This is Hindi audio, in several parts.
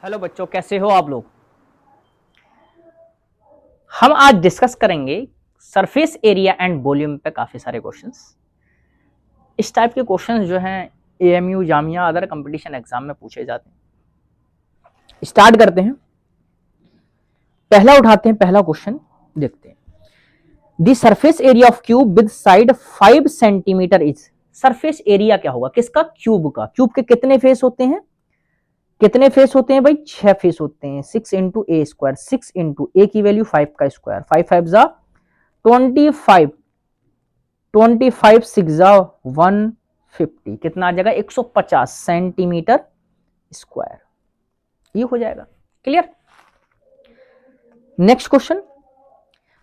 हेलो बच्चों, कैसे हो आप लोग। हम आज डिस्कस करेंगे सरफेस एरिया एंड वॉल्यूम पे काफी सारे क्वेश्चंस। इस टाइप के क्वेश्चंस जो हैं AMU Jamia other competition exam में पूछे जाते हैं। स्टार्ट करते हैं, पहला उठाते हैं। पहला क्वेश्चन देखते हैं। The surface area of cube with side 5 centimetre is. Surface area क्या होगा किसका? क्यूब का। क्यूब के कितने फेस होते हैं? कितने फेस होते हैं भाई? 6 फेस होते हैं। 6 इंटू ए स्क्वायर, 6 इंटू ए की वैल्यू 5 का स्क्वायर, 5 5 जा 25, 25 6 जा 150, कितना आ जाएगा? 150 सेंटीमीटर स्क्वायर। ये हो जाएगा। क्लियर। नेक्स्ट क्वेश्चन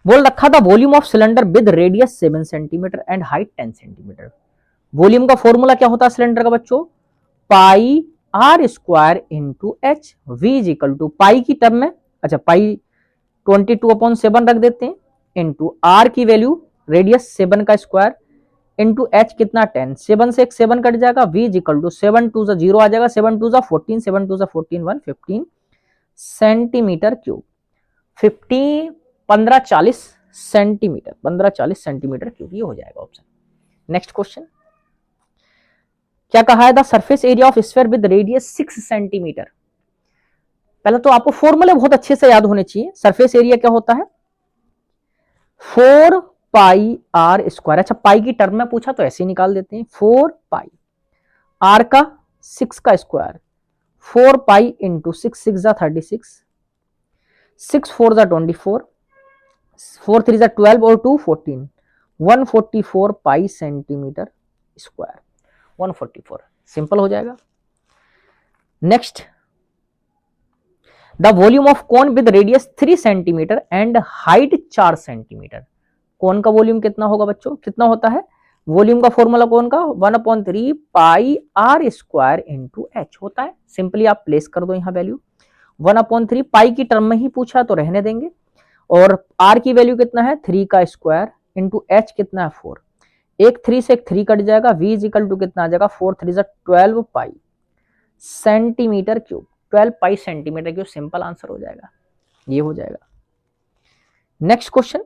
बोल रखा था volume of cylinder with radius 7 centimetre and height 10 centimetre. Volume का फॉर्मूला क्या होता है सिलेंडर का बच्चों? Pi R square into H. V is equal to pi की टर्म में, अच्छा पाई 22/7 रख देते हैं, इंटू आर की वैल्यू रेडियस 7 का स्क्वायर इंटू एच कितना 10। 7 से एक 7 कट जाएगा। वी इज इक्वल टू 7 2 0 आ जाएगा, 7 2 14, 7 2 14 115 centimetre cube. 50 15 40 centimetre, 15 40 centimetre cube. ये हो जाएगा ऑप्शन। नेक्स्ट क्वेश्चन क्या कहा है? The surface area of sphere with radius 6 centimetre. पहले तो आपको फॉर्मूले बहुत अच्छे से याद होने चाहिए। सरफेस एरिया क्या होता है? 4 पाई आर स्क्वायर। अच्छा पाई की टर्म में पूछा तो ऐसे ही निकाल देते हैं। 4 पाई आर का 6 का स्क्वायर, 4 पाई इंटू 6 6 जा 36, 6 4 जा 24, 4 3 जा 12 और 2 14, 144 पाई सेंटीमीटर स्क्वायर। 144 सिंपल हो जाएगा। Next the volume of cone with radius 3 centimetre and height 4 centimetre. Cone का वॉल्यूम कितना होगा बच्चों? कितना होता है वॉल्यूम का फॉर्मूला? कोन का 1/3 pi R square into H होता है। सिंपली आप प्लेस कर दो यहां वैल्यू। 1/3 पाई की टर्म में ही पूछा तो रहने देंगे, और आर की वैल्यू कितना है? 3 का स्क्वायर इंटू एच कितना है? 4। एक 3 से एक 3 कट जाएगा। वी इज इक्वल टू कितना आ जाएगा? 4 3 12 pi centimetre cube. 12 pi centimetre cube simple answer हो जाएगा। ये हो जाएगा। Next question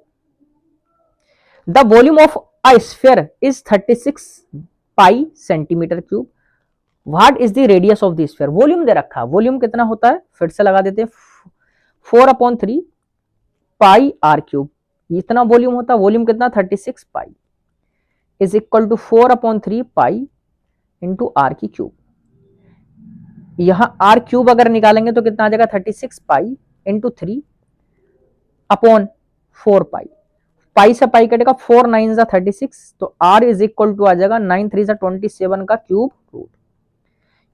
the volume of a sphere is 36 pi centimetre cube. What is the radius of the sphere. Volume दे रखा है। वॉल्यूम कितना होता है? फिर से लगा देते हैं। 4/3 पाई आर क्यूब, इतना वॉल्यूम होता है। वॉल्यूम कितना? 36 pi is equal to 4/3 pi into R की क्यूब। यहां आर क्यूब अगर निकालेंगे तो कितना आ जाएगा? 36 पाई इंटू 3 अपॉन 4 पाई। पाई से पाई कटेगा, 4 9 जा 36, तो आर इज इक्वल टू आ जाएगा 9 3 जा 27 का क्यूब रूट।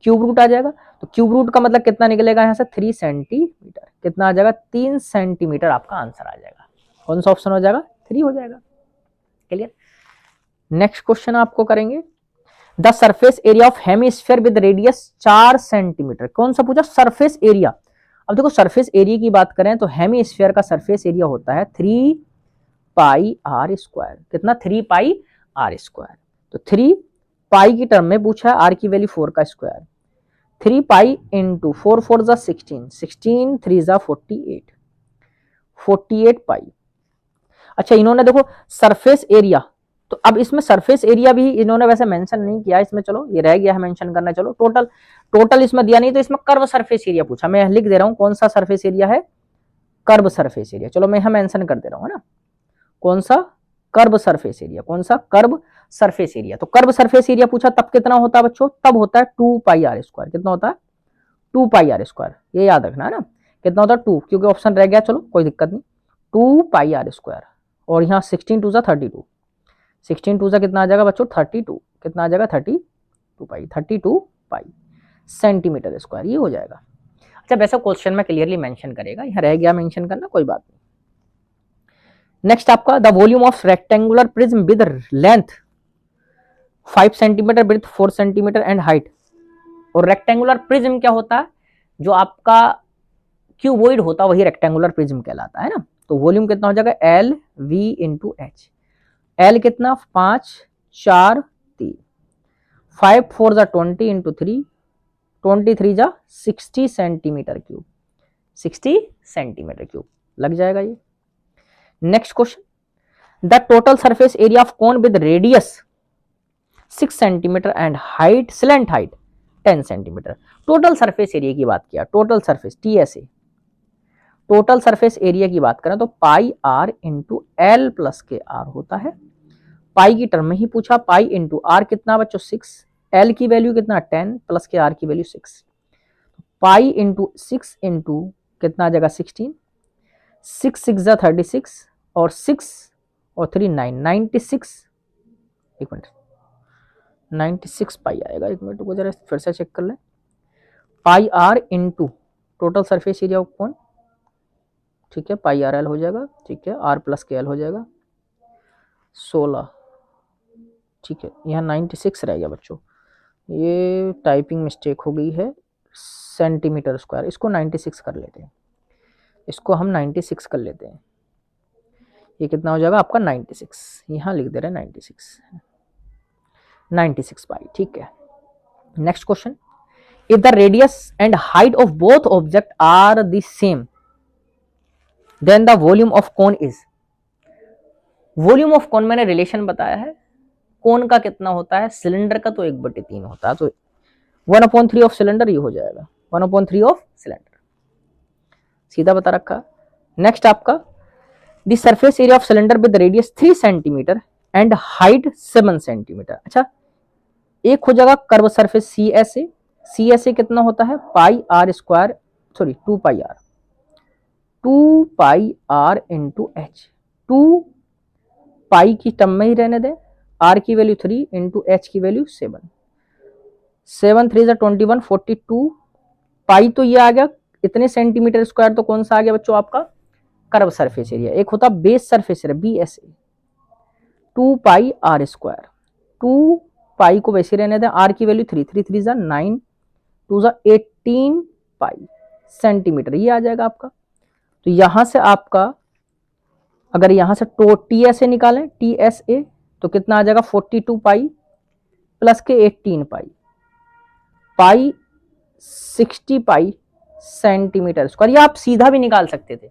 क्यूब रूट आ जाएगा तो क्यूब रूट का मतलब कितना निकलेगा यहां से? 3 सेंटीमीटर। कितना आ जाएगा? 3 सेंटीमीटर आपका आंसर आ जाएगा। कौन सा ऑप्शन हो जाएगा? 3 हो जाएगा। क्लियर। नेक्स्ट क्वेश्चन आपको करेंगे the surface area of hemisphere with radius 4 centimetre. कौन सा पूछा? Surface area. अब देखो सरफेस एरिया की बात करें तो हेमिस्फीयर का सरफेस एरिया होता है 3 पाई आर स्क्वायर। कितना? 3 पाई आर स्क्वायर। तो 3 पाई की टर्म में पूछा है, आर की वैल्यू 4 का स्क्वायर। 3 पाई इंटू 4 4 जा 16, 16 3 जा 48, 48 पाई। अच्छा इन्होंने देखो सरफेस एरिया, तो अब इसमें सरफेस एरिया भी इन्होंने वैसे मेंशन नहीं किया इसमें, चलो ये रह गया है मेंशन करना। चलो टोटल टोटल इसमें दिया नहीं, तो इसमें कर्व सरफेस एरिया पूछा। मैं लिख दे रहा हूं कौन सा सरफेस एरिया है? Curve surface area. चलो मैं यहां मेंशन कर दे रहा हूं, है ना। कौन सा? Curve surface area. कौन सा? Curve surface area. तो कर्व सरफेस एरिया पूछा तब कितना होता है बच्चों? तब होता है 2 पाई आर स्क्वायर। कितना होता है? 2 पाई आर स्क्वायर। ये याद रखना है ना। कितना होता है? 2, क्योंकि ऑप्शन रह गया। चलो कोई दिक्कत नहीं। 2 पाई आर स्क्वायर, और यहाँ 16 2 जा 32, 16 2 जा कितना आ जाएगा बच्चों? 32। कितना आ जाएगा? 32 पाई, 32 पाई सेंटीमीटर स्क्वायर। ये हो जाएगा। अच्छा वैसे क्वेश्चन में क्लियरली मेंशन करेगा, यहाँ रह गया मेंशन करना, कोई बात नहीं। नेक्स्ट आपका the volume of rectangular prism with length 5 centimetre, breadth 4 centimetre and height. और रेक्टेंगुलर प्रिज्म क्या होता है? जो आपका क्यूबॉइड होता है वही रेक्टेंगुलर प्रिज्म कहलाता है ना। तो वॉल्यूम कितना हो जाएगा? L V into H. L कितना? 5 4 3, 5 4 जा 20 इंटू 3, 23 जा 60 सेंटीमीटर क्यूब, 60 सेंटीमीटर क्यूब लग जाएगा ये। Next question, the total surface area of cone with radius 6 centimetre and height slant height 10 centimetre. Total surface area की बात किया, total surface TSA, total surface area की बात करें तो पाई आर इंटू एल प्लस के आर होता है। पाई की टर्म में ही पूछा, पाई इंटू आर कितना बच्चों 6, एल की वैल्यू कितना 10 प्लस के आर की वैल्यू 6, पाई इंटू 6 इंटू कितना आ जाएगा 16, 6 6 जा 36 और 6 और 3 9, 96, एक मिनट 96 पाई आएगा, एक मिनट को जरा फिर से चेक कर ले। Pi R into total surface area of cone, ठीक है, पाई आर एल हो जाएगा, ठीक है, आर प्लस के एल हो जाएगा 16, ठीक है, यहाँ 96 रह गया बच्चों, ये टाइपिंग मिस्टेक हो गई है, सेंटीमीटर स्क्वायर, इसको 96 कर लेते हैं, इसको हम 96 कर लेते हैं, ये कितना हो जाएगा आपका 96, यहाँ लिख दे रहे हैं 96 पाई, ठीक है। Next question, if the radius and height of both object are the same then the volume of cone is. Volume of cone मैंने रिलेशन बताया है, कोन का कितना होता है, सिलेंडर का तो 1/3 होता है, तो 1/3 ऑफ सिलेंडर ये हो जाएगा, 1/3 ऑफ सिलेंडर, सीधा बता रखा। नेक्स्ट आपका, the surface area of cylinder with radius 3 centimetre and height 7 centimetre. अच्छा, एक हो जाएगा कर्व सरफेस CSA, CSA कितना होता है pi R square, sorry 2 pi R into H, 2 pi की टर्म में ही रहने दें, आर की वैल्यू 3 इंटू एच की वैल्यू 7, 7 3 जा 21, 42 पाई, तो ये आ गया इतने सेंटीमीटर स्क्वायर, तो कौन सा आ गया बच्चों आपका कर्व सरफेस एरिया। एक होता base surface area BSA, 2 pi R square, 2 pi को वैसे रहने दें, आर की वैल्यू 3 3 3 जा 9, 2 जा 18 पाई सेंटीमीटर, ये आ जाएगा आपका। तो यहां से आपका अगर यहां से TSA निकालें, TSA तो कितना आ जाएगा 42 पाई प्लस के 18 पाई, पाई 60 पाई सेंटीमीटर स्क्वायर। ये आप सीधा भी निकाल सकते थे,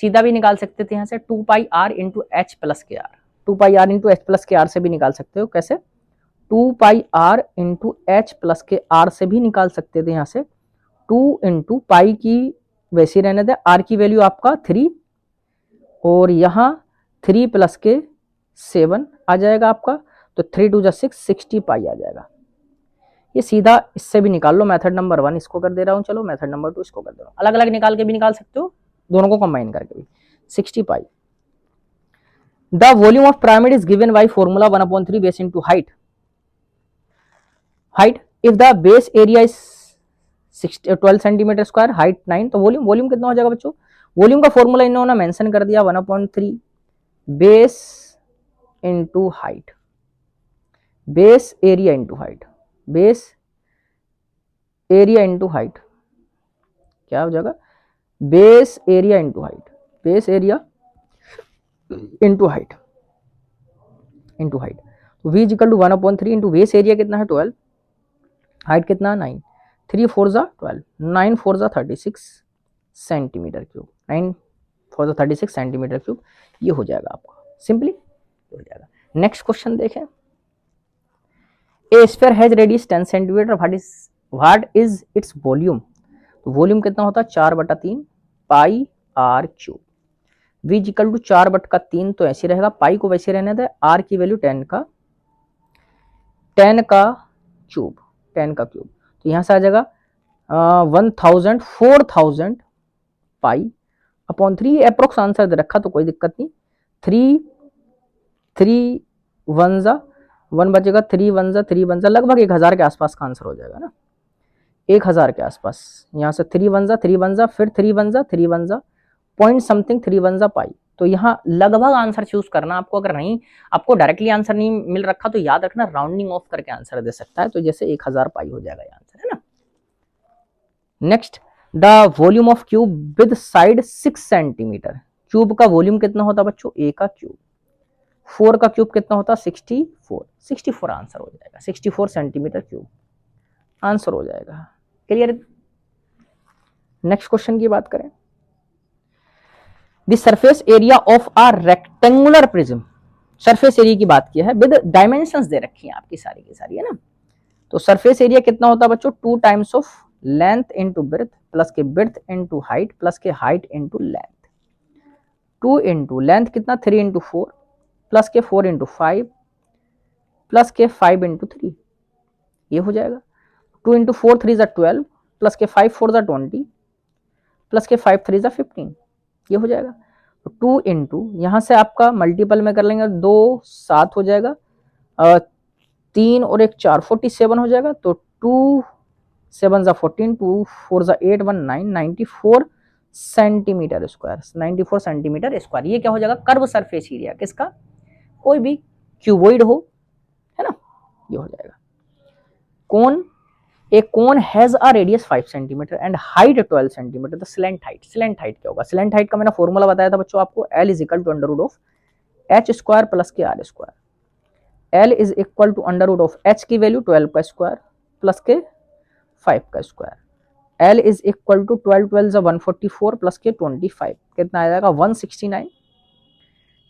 सीधा भी निकाल सकते थे यहाँ से 2 pi R into H plus के R, 2 pi R into H plus के आर से भी निकाल सकते हो। कैसे, 2 pi R into H plus के आर से भी निकाल सकते थे यहाँ से, 2 इंटू पाई की वैसे रहने दे, आर की वैल्यू आपका 3 और यहाँ 3 प्लस के 7 आ जाएगा आपका, तो 3 2 जा 6, 60 पाई आ जाएगा। ये सीधा इससे भी निकाल लो, मेथड नंबर 1 इसको कर दे रहा हूँ, चलो मेथड नंबर 2 इसको कर दे रहा हूँ, अलग अलग निकाल के भी निकाल सकते हो, दोनों को कंबाइन करके भी 60 pi. The volume of pyramid is given by formula 1/3 base into height, if the base area is 12 centimetre square, height 9, तो वॉल्यूम कितना हो जाएगा बच्चों, वॉल्यूम का फॉर्मूला इन्होंने मेंशन कर दिया 1/3 base into height, base area into height, base area into height क्या हो जाएगा, base area into height, base area into height, into height, तो V equal to 1/3 into base area कितना है 12, हाइट कितना 9, 3 4 जा 12, 9 4 जा 36 सेंटीमीटर क्यूब, 9 4 जा 36 सेंटीमीटर क्यूब, ये हो जाएगा आपका, सिंपली हो जाएगा। नेक्स्ट क्वेश्चन देखें, a sphere has radius 10 centimetre, what is its volume, तो वॉल्यूम कितना होता है 4/3 pi R cube, V equal to 4/3 तो ऐसे रहेगा, पाई को वैसे रहने दे, आर की वैल्यू 10 का क्यूब, 10 का क्यूब, तो यहां से आ जाएगा 4000 पाई अपॉन 3, अप्रोक्स आंसर दे रखा तो कोई दिक्कत नहीं, 3 1 जा 1 बचेगा, 3 1 जा 3 1 जा, लगभग 1000 के आसपास का आंसर हो जाएगा ना, 1000 के आसपास, यहाँ से 3 1 जा 3 1 जा, फिर 3 1 जा 3 1 जा पॉइंट समथिंग 3 1 जा पाई, तो यहाँ लगभग आंसर चूज करना आपको, अगर नहीं आपको डायरेक्टली आंसर नहीं मिल रखा तो याद रखना राउंडिंग ऑफ करके आंसर दे सकता है, तो जैसे 1000 पाई हो जाएगा ये आंसर, है ना। Next, the volume of cube with side 6 centimetre, cube का वॉल्यूम कितना होता है बच्चों, ए का क्यूब, 4 का क्यूब कितना होता है 64 आंसर हो जाएगा, 64 सेंटीमीटर क्यूब आंसर हो जाएगा। क्लियर? नेक्स्ट क्वेश्चन की बात करें, the surface area of a rectangular prism, surface area की बात की है, विद डायमेंशंस दे रखी हैं आपकी सारी की सारी, है ना। तो सरफेस एरिया कितना होता है बच्चों, 2 times of length into breadth plus के ब्रेथ इंटू हाइट प्लस के height into length, 2 into length कितना 3 इंटू 4 प्लस के 4 इंटू 5 प्लस के 5 इंटू 3, ये हो जाएगा 2 इंटू 4 3 जा 12 प्लस के 5 4 जा 20 प्लस के 5 3 जा 15, ये हो जाएगा। तो 2 इंटू यहां से आपका मल्टीपल में कर लेंगे, 2 7 हो जाएगा, 3 और 1 4 47 हो जाएगा। तो 2 7 जा 14 2 4 जा 8 1 9 94 सेंटीमीटर स्क्वायर, 94 सेंटीमीटर स्क्वायर, ये क्या हो जाएगा, कर्व सरफेस एरिया किसका, कोई भी क्यूबॉइड हो, है ना, ये हो जाएगा। कोन, एक cone has a radius 5 centimetre and height 12 centimetre, तो स्लेंट हाइट, स्लेंट हाइट क्या होगा, स्लेंट हाइट का मैंने फॉर्मूला बताया था बच्चों आपको, L is equal to under root of H square plus के R square, L is equal to under root of H की वैल्यू 12 का स्क्वायर प्लस के 5 का square, L is equal to 12 12 जा 144 प्लस के 25, कितना आ जाएगा 169,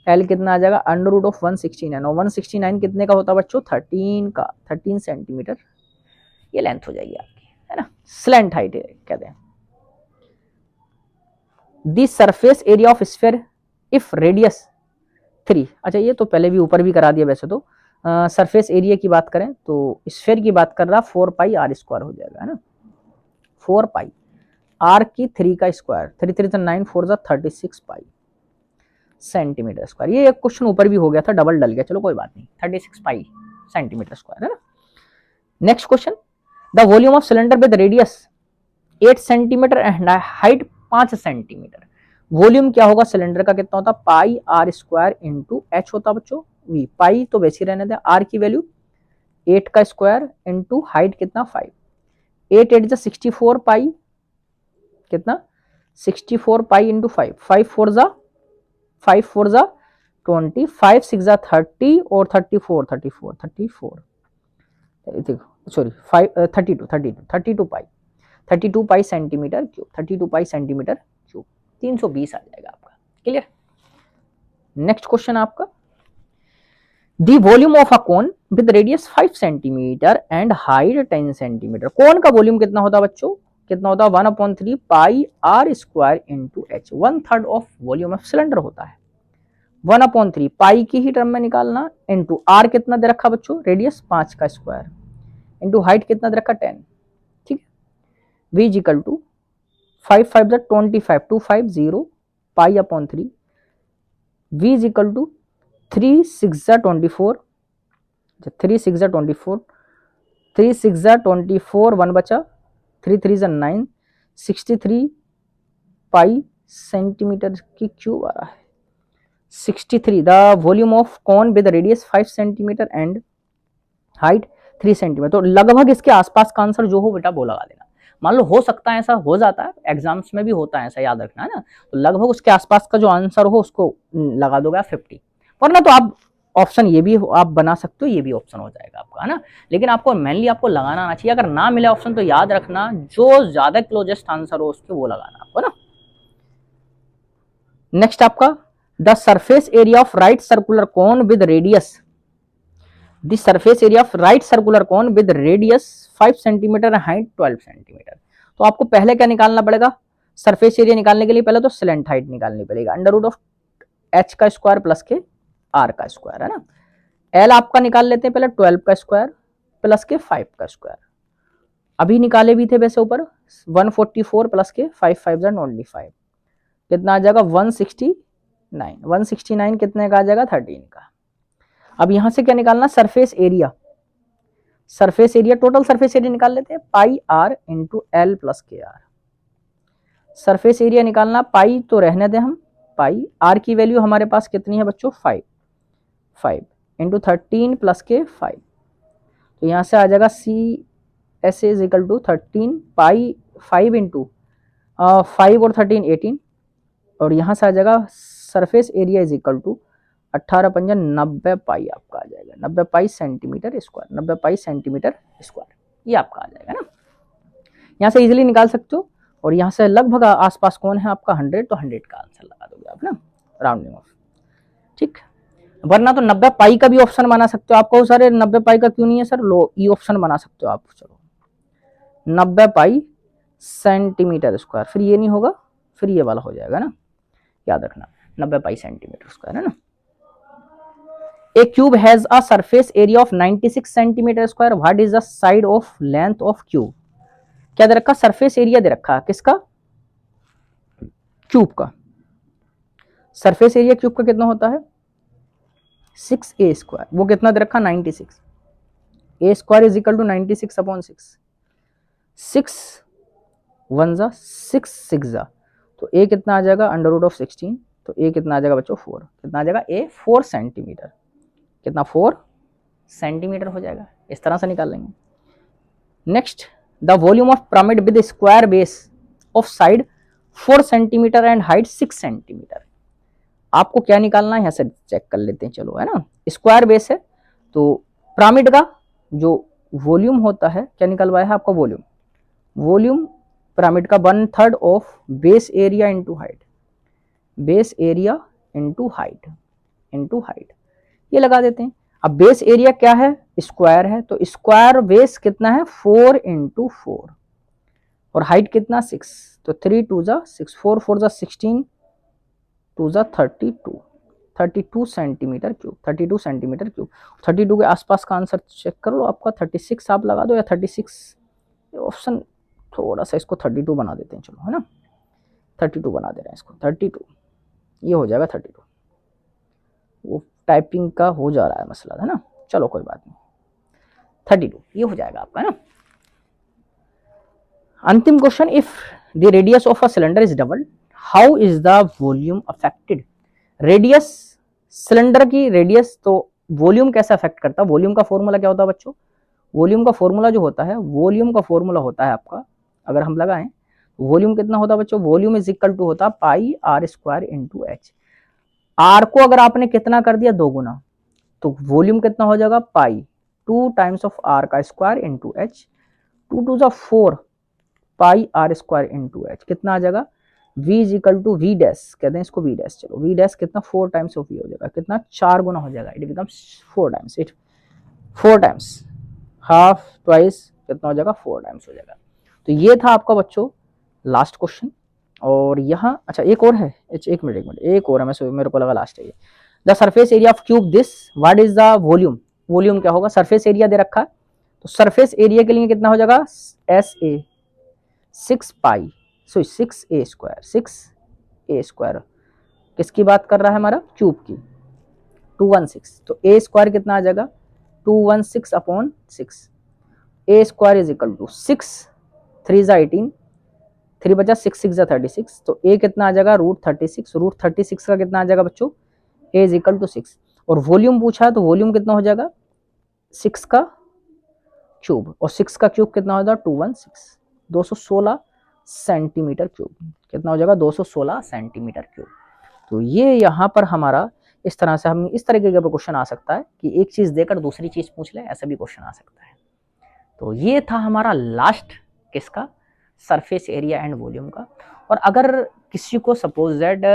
L कितना आ जाएगा अंडर रूट ऑफ 169, और 169 कितने का होता है बच्चों, 13 का, 13 सेंटीमीटर, ये लेंथ हो जाएगी आपकी, है ना, स्लेंट हाइट कहते हैं। The surface area of sphere if radius 3, अच्छा ये तो पहले भी ऊपर भी करा दिया वैसे तो, सरफेस एरिया की बात करें तो स्फीयर की बात कर रहा 4 पाई आर स्क्वायर हो जाएगा, है ना, 4 पाई आर की 3 का स्क्वायर, 3 3 9 4 जा 36 पाई सेंटीमीटर स्क्वायर, ये एक क्वेश्चन ऊपर भी हो गया था, डबल डल गया, चलो कोई बात नहीं, 36 पाई सेंटीमीटर स्क्वायर, है ना। Next question, the volume of cylinder with radius 8 centimetre and height 5 centimetre, volume क्या होगा सिलेंडर का, कितना होता है, pi R square into H होता बच्चों वी, पाई तो वैसे रहने दें, आर की वैल्यू 8 का स्क्वायर इंटू हाइट कितना 5, 8 8 जा 64 पाई, कितना 64 पाई इंटू 5, 5 4 जा 20, 5 6 जा 30 और 34 34 34, देखो sorry 5 32 pi, 32 pi centimetre cube, 32 pi centimetre cube, 320 आ जाएगा आपका, क्लियर। नेक्स्ट क्वेश्चन आपका, the volume of a cone with radius 5 centimetre and height 10 centimetre, cone का वॉल्यूम कितना होता है बच्चों, कितना होता है 1/3 pi R square into H, 1/3 of volume of cylinder होता है, 1/3 पाई की ही टर्म में निकालना इंटू आर कितना दे रखा बच्चों, रेडियस 5 का स्क्वायर इंटू हाइट कितना दे रखा 10, ठीक है, v इज इक्वल टू 5 5 जा 25 250 pi upon 3, v is equal to 3 6 जा 24, 3 6 जा 24, 3 6 जा 24 1 बचा, 3 3 जा 9, 63 पाई सेंटीमीटर की क्यूब आ रहा है, 63 the volume of cone with radius 5 centimetre and height 3 centimetre, तो लगभग इसके आसपास का आंसर जो हो बेटा वो लगा देना, मान लो हो सकता है ऐसा हो जाता है, एग्जाम्स में भी होता है ऐसा, याद रखना है ना, तो लगभग उसके आसपास का जो आंसर हो उसको लगा दोगे 50, वरना तो आप ऑप्शन ये भी आप बना सकते हो, ये भी ऑप्शन हो जाएगा आपका, है ना, लेकिन आपको मेनली आपको लगाना आना चाहिए, अगर ना मिले ऑप्शन तो याद रखना जो ज्यादा क्लोजेस्ट आंसर हो उसके वो लगाना आपको ना। नेक्स्ट आपका, the surface area of right circular cone with radius, the surface area of right circular cone with radius 5 centimetre height 12 centimetre, तो आपको पहले क्या निकालना पड़ेगा, सरफेस एरिया निकालने के लिए पहले तो स्लेंट हाइट निकालनी पड़ेगा, अंडर रूट ऑफ एच का स्क्वायर प्लस के आर का स्क्वायर, है ना, एल आपका निकाल लेते हैं पहले 12 का स्क्वायर प्लस के 5 का स्क्वायर, अभी निकाले भी थे वैसे ऊपर, 144 प्लस के 5 5 जा 25, कितना आ जाएगा 169, 169 कितने का आ जाएगा 13 का। अब यहां से क्या निकालना, surface area, surface area total surface area निकाल लेते हैं, पाई आर इंटू एल प्लस के आर, सरफेस एरिया निकालना, पाई तो रहने दें हम, पाई आर की वैल्यू हमारे पास कितनी है बच्चों 5 इंटू 13 प्लस के 5, तो यहां से आ जाएगा C S is equal to 13 pi 5 into 5 और 13 18, और यहां से आ जाएगा surface area is equal to 18 पंजा 90 पाई आपका आ जाएगा, 90 pi centimetre square, 90 pi centimetre square, ये आपका आ जाएगा ना। यहाँ से इजीली निकाल सकते हो, और यहाँ से लगभग आसपास कौन है आपका 100, तो 100 का आंसर लगा दोगे आप ना, राउंडिंग ऑफ। ठीक, वरना तो 90 पाई का भी ऑप्शन बना सकते हो। आपको सारे 90 पाई का क्यों नहीं है सर, लो ई ऑप्शन बना सकते हो आप। चलो 90 पाई सेंटीमीटर स्क्वायर, फिर ये नहीं होगा, फिर ये वाला हो जाएगा ना, याद रखना 90 पाई सेंटीमीटर स्क्वायर है ना। A cube has a surface area of 96 centimetre square, what is the side of length of cube. क्या दे रखा, सरफेस एरिया दे रखा, किसका, क्यूब का। सरफेस एरिया क्यूब का कितना होता है 6a स्क्वायर, वो कितना दे रखा 96, a square is equal to 96 upon 6, 6 1 जा 6 6 जा, तो a कितना आ जाएगा अंडर रूट ऑफ 16, तो a कितना आ जाएगा बच्चों 4, कितना आ जाएगा a 4 सेंटीमीटर, कितना 4 सेंटीमीटर हो जाएगा। इस तरह से निकाल लेंगे। Next, the volume of pyramid with square base of side 4 centimetre and height 6 centimetre. आपको क्या निकालना है, यहाँ से चेक कर लेते हैं, चलो है ना। स्क्वायर बेस है तो पिरामिड का जो वॉल्यूम होता है, क्या निकलवाया है आपका वॉल्यूम, वॉल्यूम पिरामिड का 1/3 of base area into height, base area into height ये लगा देते हैं। अब बेस एरिया क्या है, स्क्वायर है, तो स्क्वायर बेस कितना है 4 इंटू 4, और हाइट कितना 6, तो 3 2 जा 6, 4 4 जा 16, 2 जा 32 सेंटीमीटर क्यूब, 32 सेंटीमीटर क्यूब। 32 के आसपास का आंसर चेक कर लो, आपका 36 आप लगा दो, या 36 ऑप्शन, थोड़ा सा इसको 32 बना देते हैं, चलो है ना, 32 बना दे रहे हैं इसको, 32 ये हो जाएगा 32, वो टाइपिंग का हो जा रहा है मसला है ना, चलो कोई बात नहीं, 32 ये हो जाएगा आपका ना। अंतिम question, if the radius of a cylinder is double, how is the volume affected. Radius, cylinder की रेडियस, तो वॉल्यूम कैसे अफेक्ट करता है। वॉल्यूम का फॉर्मूला क्या होता है बच्चों, वॉल्यूम का फॉर्मूला जो होता है, वॉल्यूम का फॉर्मूला होता है आपका, अगर हम लगाएं वॉल्यूम कितना होता है बच्चों, वॉल्यूम इज इक्वल टू होता है pi R square into H. R को अगर आपने कितना कर दिया 2 गुना, तो वॉल्यूम कितना हो जाएगा पाई 2 टाइम्स ऑफ आर का स्क्वायर इंटू एच, 2 2 जा 4 pi R square into H, कितना आ जाएगा v is equal to V dash, कहते हैं इसको वी डैश, चलो वी डैश कितना 4 टाइम्स ऑफ v हो जाएगा, कितना 4 गुना हो जाएगा, it becomes 4 times, it 4 times, half twice कितना हो जाएगा 4 टाइम्स हो जाएगा। तो ये था आपका बच्चों लास्ट क्वेश्चन। और यहाँ अच्छा एक और है, एक मिनट एक और है, मेरे को लगा लास्ट है ये। The surface area of cube this, what is the volume, volume क्या होगा, सरफेस एरिया दे रखा है, तो सरफेस एरिया के लिए कितना हो जाएगा S A 6 pi, so 6a square, 6a square किसकी बात कर रहा है हमारा, क्यूब की, 216, तो a स्क्वायर कितना आ जाएगा 216 upon 6, a square is equal to 6 3 जा 18, 3 बचा 6 6 जा 36, तो a कितना आ जाएगा √36, √36 का कितना आ जाएगा बच्चों, a इज इक्वल टू 6, और वॉल्यूम पूछा है तो वॉल्यूम कितना हो जाएगा 6 का क्यूब, और 6 का क्यूब कितना हो जाएगा 216, 216 सेंटीमीटर क्यूब, कितना हो जाएगा 216 सेंटीमीटर क्यूब। तो ये यहाँ पर हमारा इस तरह से, हम इस तरीके का क्वेश्चन आ सकता है कि एक चीज देकर दूसरी चीज पूछ ले, ऐसा भी क्वेश्चन आ सकता है। तो ये था हमारा लास्ट किसका, सरफेस एरिया एंड वॉल्यूम का। और अगर किसी को सपोज दैट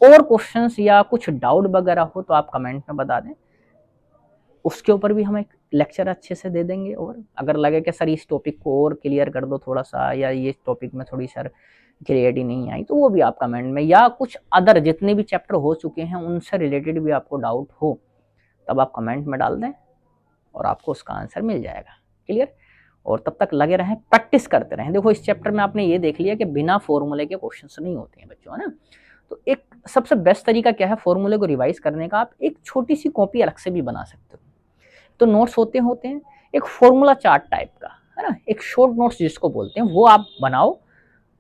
और क्वेश्चंस या कुछ डाउट वगैरह हो तो आप कमेंट में बता दें, उसके ऊपर भी हम एक लेक्चर अच्छे से दे देंगे। और अगर लगे कि सर इस टॉपिक को और क्लियर कर दो थोड़ा सा, या ये टॉपिक में थोड़ी सर क्लियरिटी नहीं आई, तो वो भी आप कमेंट में, या कुछ अदर जितने भी चैप्टर हो चुके हैं उनसे रिलेटेड भी आपको डाउट हो, तब आप कमेंट में डाल दें और आपको उसका आंसर मिल जाएगा। क्लियर। और तब तक लगे रहें, प्रैक्टिस करते रहें। देखो इस चैप्टर में आपने ये देख लिया कि बिना फॉर्मूले के क्वेश्चंस नहीं होते हैं बच्चों, है ना। तो एक सबसे बेस्ट तरीका क्या है फॉर्मूले को रिवाइज करने का, आप एक छोटी सी कॉपी अलग से भी बना सकते हो। तो नोट्स होते हैं एक फॉर्मूला चार्ट टाइप का, है ना, एक शॉर्ट नोट्स जिसको बोलते हैं, वो आप बनाओ।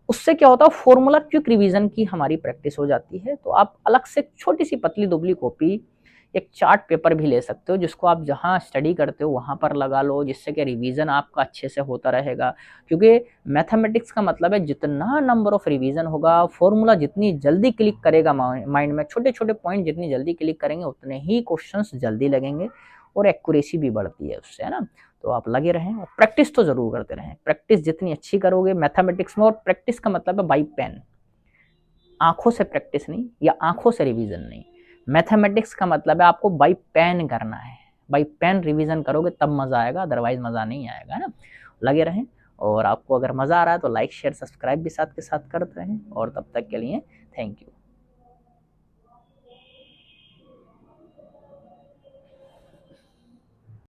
उससे क्या होता है, फॉर्मूला क्विक रिवीजन की हमारी प्रैक्टिस हो जाती है। तो आप अलग से छोटी सी पतली दुबली कॉपी, एक चार्ट पेपर भी ले सकते हो, जिसको आप जहाँ स्टडी करते हो वहाँ पर लगा लो, जिससे कि रिवीजन आपका अच्छे से होता रहेगा। क्योंकि मैथमेटिक्स का मतलब है जितना नंबर ऑफ रिवीजन होगा, फॉर्मूला जितनी जल्दी क्लिक करेगा माइंड में, छोटे छोटे पॉइंट जितनी जल्दी क्लिक करेंगे उतने ही क्वेश्चंस जल्दी लगेंगे और एक्यूरेसी भी बढ़ती है उससे, है ना। तो आप लगे रहें और प्रैक्टिस तो जरूर करते रहें। प्रैक्टिस जितनी अच्छी करोगे मैथमेटिक्स में, और प्रैक्टिस का मतलब है बाई पेन, आंखों से प्रैक्टिस नहीं या आंखों से रिवीजन नहीं। मैथमेटिक्स का मतलब है आपको बाई पेन करना है, बाई पेन रिवीजन करोगे तब मजा आएगा, अदरवाइज मजा नहीं आएगा, है ना। लगे रहें, और आपको अगर मजा आ रहा है तो लाइक शेयर सब्सक्राइब भी साथ के साथ करते रहें, और तब तक के लिए थैंक यू।